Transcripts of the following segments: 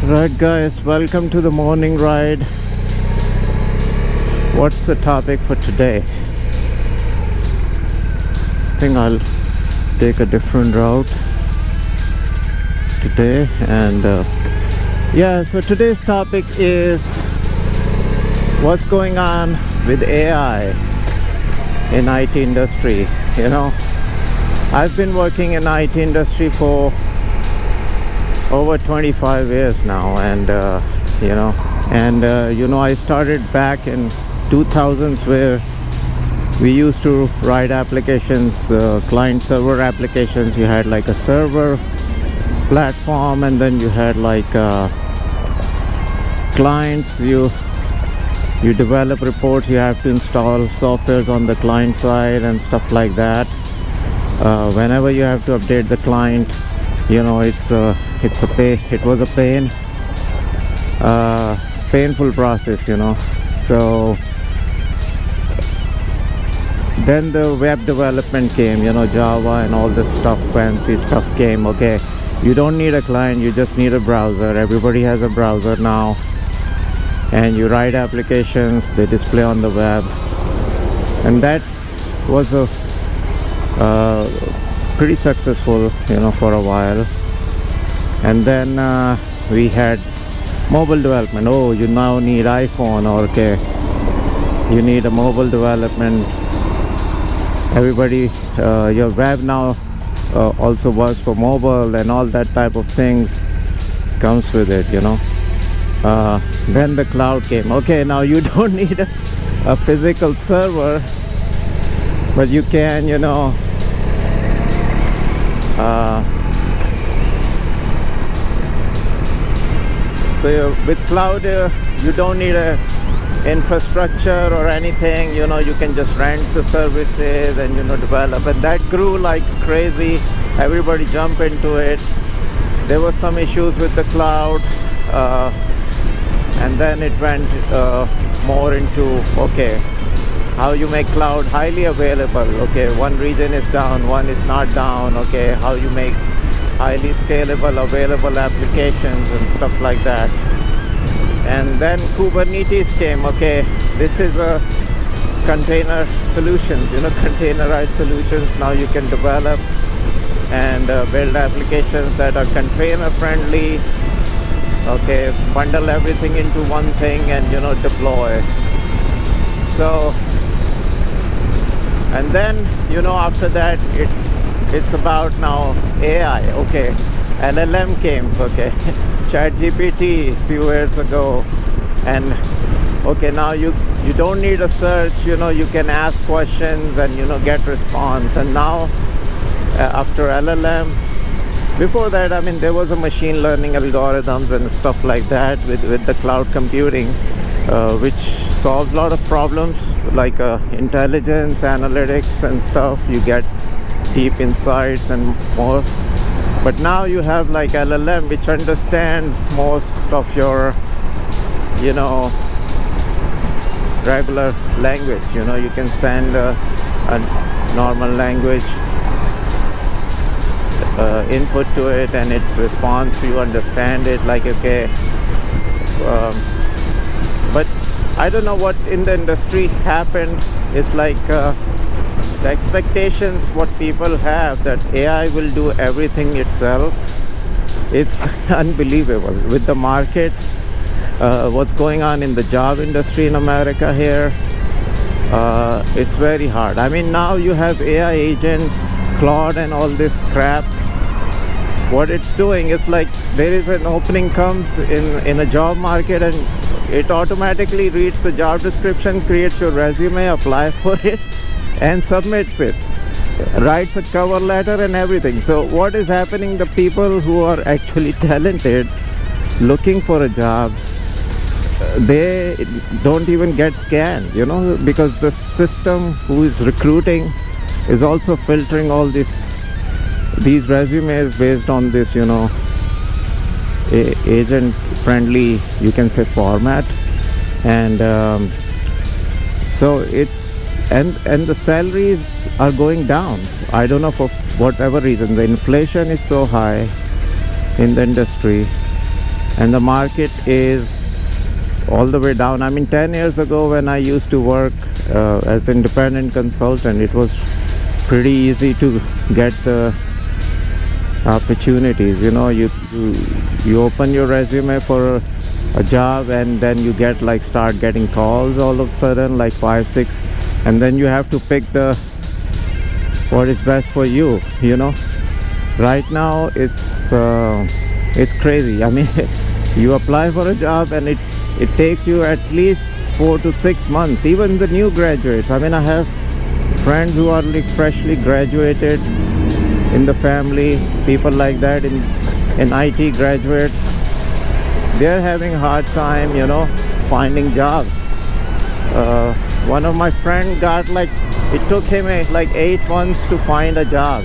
Right, guys, welcome to the morning ride. What's the topic for today? I think I'll take a different route today. And so today's topic is what's going on with AI in IT industry. I've been working in IT industry for over 25 years now, and I started back in 2000s where we used to write applications, client server applications. You had like a server platform, and then you had like clients. You develop reports, you have to install softwares on the client side and stuff like that. Whenever you have to update the client, it was a painful process. So then the web development came, Java and all this stuff, fancy stuff came. Okay, you don't need a client, you just need a browser. Everybody has a browser now, and you write applications, they display on the web. And that was a pretty successful, for a while. And then we had mobile development. Oh, you now need iPhone, or okay, you need a mobile development. Everybody, your web now also works for mobile, and all that type of things comes with it. Then the cloud came. Okay, now you don't need a physical server, but you can, so with cloud, you don't need a infrastructure or anything. You can just rent the services and develop. And that grew like crazy. Everybody jumped into it. There were some issues with the cloud, and then it went more into, okay, how you make cloud highly available. Okay, one region is down, one is not down. Okay, how you make highly scalable, available applications and stuff like that. And then Kubernetes came. Okay, this is a container solutions, containerized solutions. Now you can develop and build applications that are container friendly. Okay, bundle everything into one thing and deploy. So, and then after that it's about now AI. Okay, LLM came. Okay, ChatGPT a few years ago, and okay, now you don't need a search. You can ask questions and get response. And now after LLM, before that, I mean, there was a machine learning algorithms and stuff like that with the cloud computing, which solved a lot of problems like intelligence, analytics and stuff. You get deep insights and more. But now you have like LLM, which understands most of your regular language. You can send a normal language input to it, and its response, you understand it, like, okay. But I don't know what in the industry happened. It's like the expectations what people have that AI will do everything itself. It's unbelievable with the market. What's going on in the job industry in America here, it's very hard. I mean, now you have AI agents, Claude and all this crap. What it's doing is like there is an opening comes in a job market, and it automatically reads the job description, creates your resume, apply for it, and submits it, writes a cover letter and everything. So what is happening, the people who are actually talented looking for a jobs, they don't even get scanned, because the system who is recruiting is also filtering all these resumes based on this agent friendly, you can say, format. And so it's and the salaries are going down. I don't know, for whatever reason. The inflation is so high in the industry, and the market is all the way down. I mean, 10 years ago when I used to work as independent consultant, it was pretty easy to get the opportunities. You open your resume for a job, and then you get like start getting calls all of a sudden, like 5 6, and then you have to pick the what is best for you. Right now it's crazy. I mean, you apply for a job and it takes you at least 4 to 6 months, even the new graduates. I mean, I have friends who are like freshly graduated in the family, people like that, in IT graduates. They're having a hard time finding jobs. One of my friend got like, it took him like 8 months to find a job.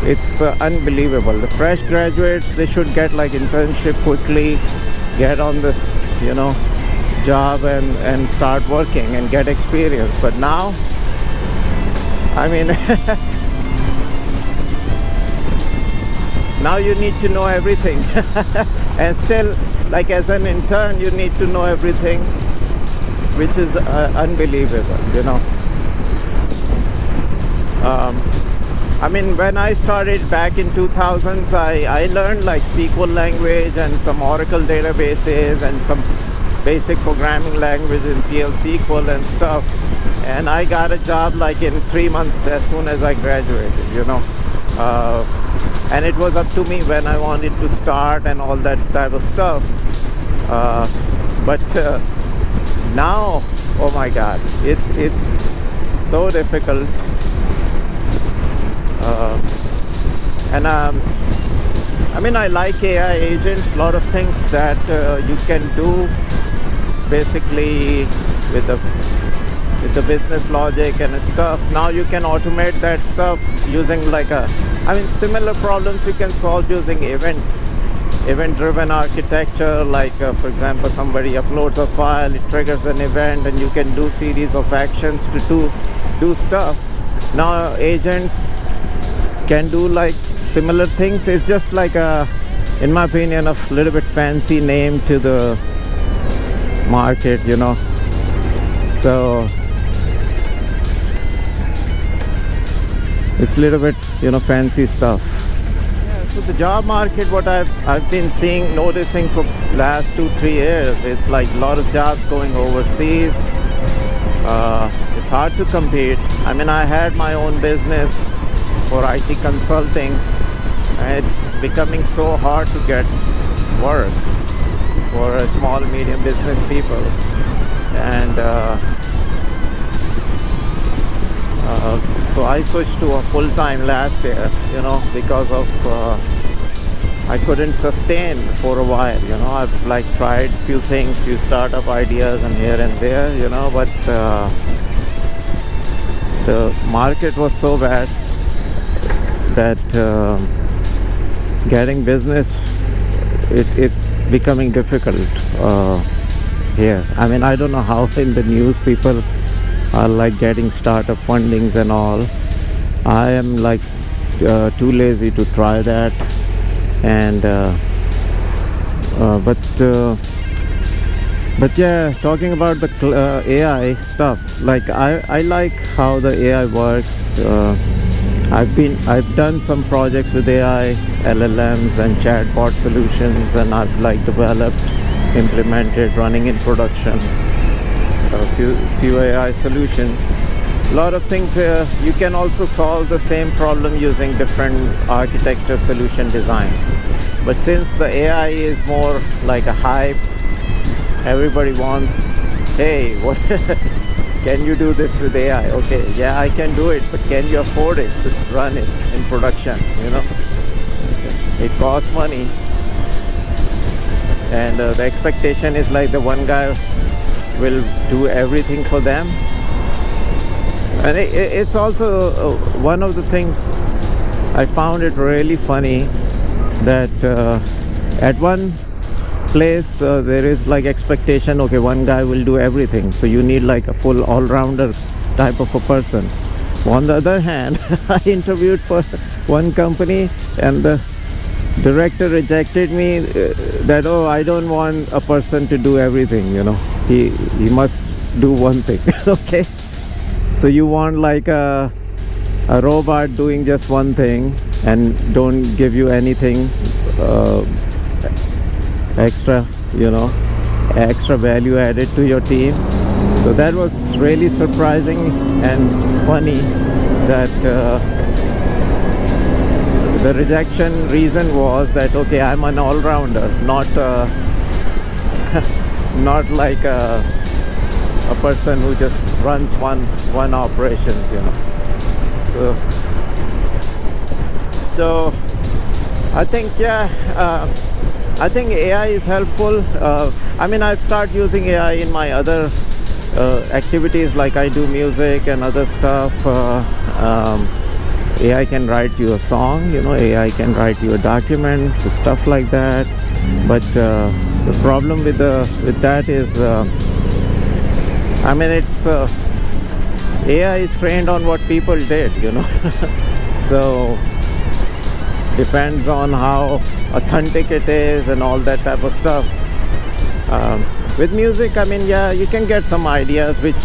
It's unbelievable. The fresh graduates, they should get like internship quickly, get on the job and start working and get experience. But now, I mean, now you need to know everything. And still, like as an intern, you need to know everything, which is unbelievable. I mean, when I started back in 2000s, I learned like SQL language and some Oracle databases and some basic programming language in PL SQL and stuff. And I got a job like in 3 months as soon as I graduated. And it was up to me when I wanted to start and all that type of stuff. But now, oh my God, it's so difficult. I mean, I like AI agents, a lot of things that you can do basically with the business logic and stuff. Now you can automate that stuff using similar problems you can solve using event-driven architecture. Like for example, somebody uploads a file, it triggers an event, and you can do series of actions to do stuff. Now agents can do like similar things. It's just like in my opinion, a little bit fancy name to the market. So it's a little bit fancy stuff. Yeah, so the job market, what I've been noticing for last 2-3 years, is like a lot of jobs going overseas. It's hard to compete. I mean, I had my own business for IT consulting, and it's becoming so hard to get work for small medium business people. And so I switched to a full-time last year, because of I couldn't sustain for a while. I've like tried few things, few startup ideas and here and there, but the market was so bad that getting business, it's becoming difficult here. I mean, I don't know how in the news people are like getting startup fundings and all. I am like too lazy to try that. And but yeah, talking about the AI stuff, like I like how the AI works. I've done some projects with AI, LLMs and chatbot solutions, and I've like developed, implemented, running in production a few AI solutions. A lot of things you can also solve the same problem using different architecture solution designs. But since the AI is more like a hype, everybody wants, hey, what can you do this with AI? Okay, yeah, I can do it, but can you afford it to run it in production? It costs money, and the expectation is like the one guy will do everything for them. And it's also one of the things I found it really funny that at one place there is like expectation, okay, one guy will do everything, so you need like a full all-rounder type of a person. On the other hand, I interviewed for one company, and director rejected me, that, oh, I don't want a person to do everything, he must do one thing. Okay, so you want like a robot doing just one thing and don't give you anything extra, extra value added to your team. So that was really surprising and funny that the rejection reason was that, okay, I'm an all-rounder, not not like a person who just runs one operations, So I think, I think AI is helpful. I mean, I've started using AI in my other activities, like I do music and other stuff. AI can write you a song, AI can write you a document, stuff like that. But the problem with that is, I mean, it's AI is trained on what people did, So depends on how authentic it is and all that type of stuff. With music, I mean, yeah, you can get some ideas, which,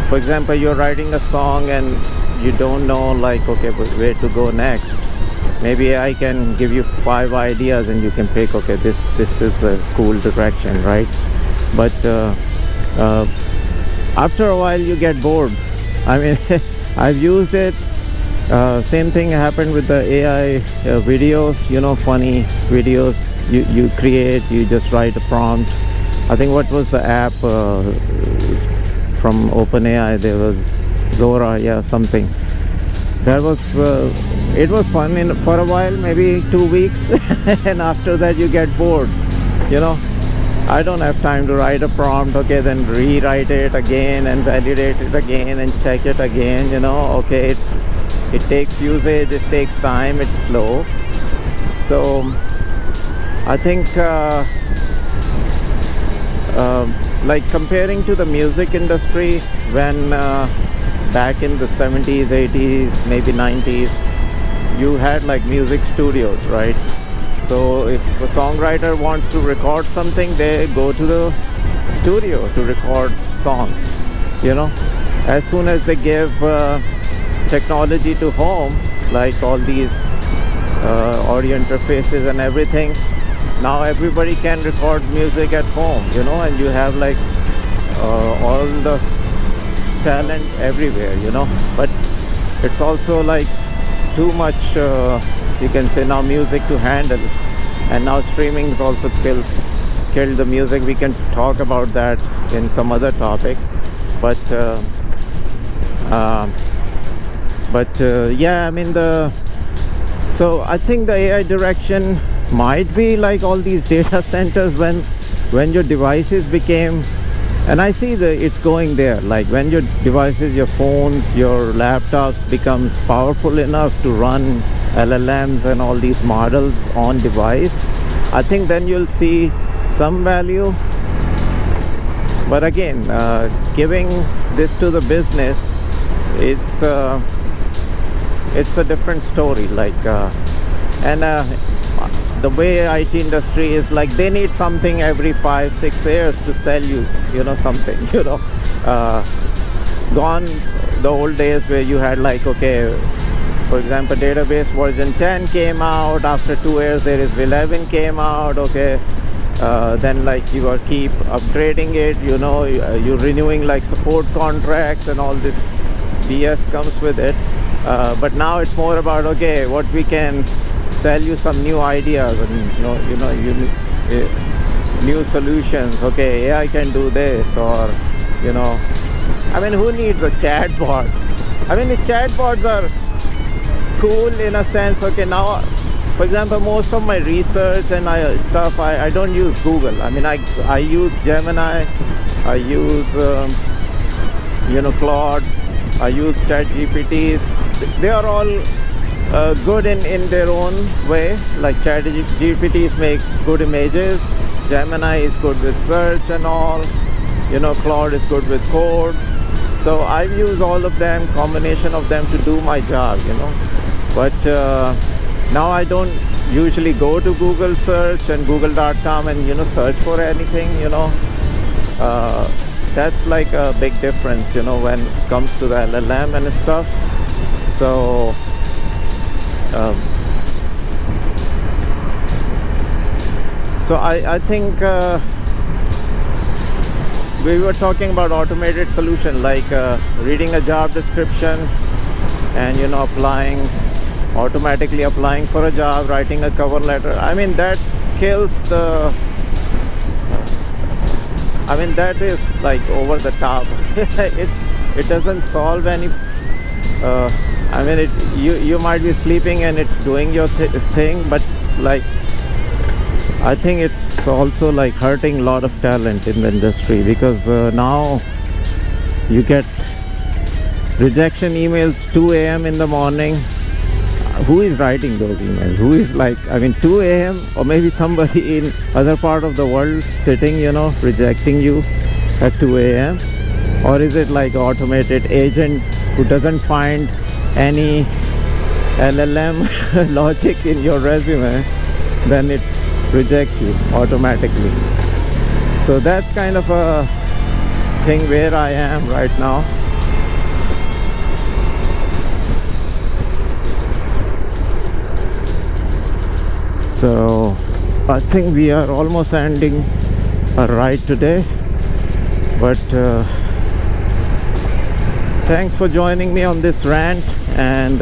for example, you're writing a song and you don't know, like, okay, where to go next. Maybe I can give you 5 ideas and you can pick, okay, this is a cool direction, right? But after a while you get bored. I mean, I've used it. Same thing happened with the AI videos, funny videos you create. You just write a prompt. I think, what was the app from OpenAI? There was Zora, yeah, something. That was it was fun for a while, maybe 2 weeks, and after that you get bored. I don't have time to write a prompt, okay, then rewrite it again and validate it again and check it again. Okay, it takes usage, it takes time, it's slow. So I think like comparing to the music industry, when back in the 70s, 80s, maybe 90s, you had like music studios, right? So if a songwriter wants to record something, they go to the studio to record songs. As soon as they give technology to homes, like all these audio interfaces and everything, now everybody can record music at home, and you have like all the talent everywhere, but it's also like too much, you can say now, music to handle. And now streaming's also killed the music. We can talk about that in some other topic, but yeah, I mean, so I think the AI direction might be like all these data centers, when your devices became, and I see it's going there, like when your devices, your phones, your laptops becomes powerful enough to run LLMs and all these models on device, I think then you'll see some value. But again, giving this to the business, it's a different story. Like and the way IT industry is, like, they need something every 5-6 years to sell you, something. Gone the old days where you had like, okay, for example, database version 10 came out, after 2 years there is 11 came out, okay, then like you are keep upgrading it, you're renewing like support contracts and all this BS comes with it. But now it's more about, okay, what we can sell you some new ideas and new solutions. Okay, AI can do this, or I mean, who needs a chatbot? I mean, the chatbots are cool in a sense. Okay, now, for example, most of my research and stuff, I don't use Google. I mean, I use Gemini, I use Claude, I use ChatGPTs. They are all good in their own way. Like ChatGPTs make good images, Gemini is good with search and all, Claude is good with code. So I've used all of them, combination of them, to do my job, But Now I don't usually go to Google search and google.com and search for anything. That's like a big difference when it comes to the LLM and stuff. So I think we were talking about automated solution, like reading a job description and automatically applying for a job, writing a cover letter. I mean, that kills the that is like over the top. It doesn't solve any you might be sleeping and it's doing your thing, but like I think it's also like hurting a lot of talent in the industry, because now you get rejection emails 2 a.m. in the morning. Who is writing those emails? Who is 2 a.m. or maybe somebody in other part of the world sitting, rejecting you at 2 a.m. Or is it like automated agent who doesn't find any LLM logic in your resume, then it rejects you automatically. So that's kind of a thing where I am right now. So I think we are almost ending our ride today, but thanks for joining me on this rant, and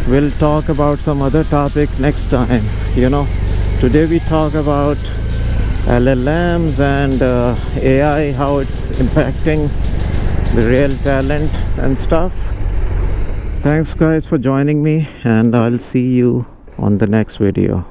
we'll talk about some other topic next time. Today we talk about LLMs and AI, how it's impacting the real talent and stuff. Thanks guys for joining me, and I'll see you on the next video.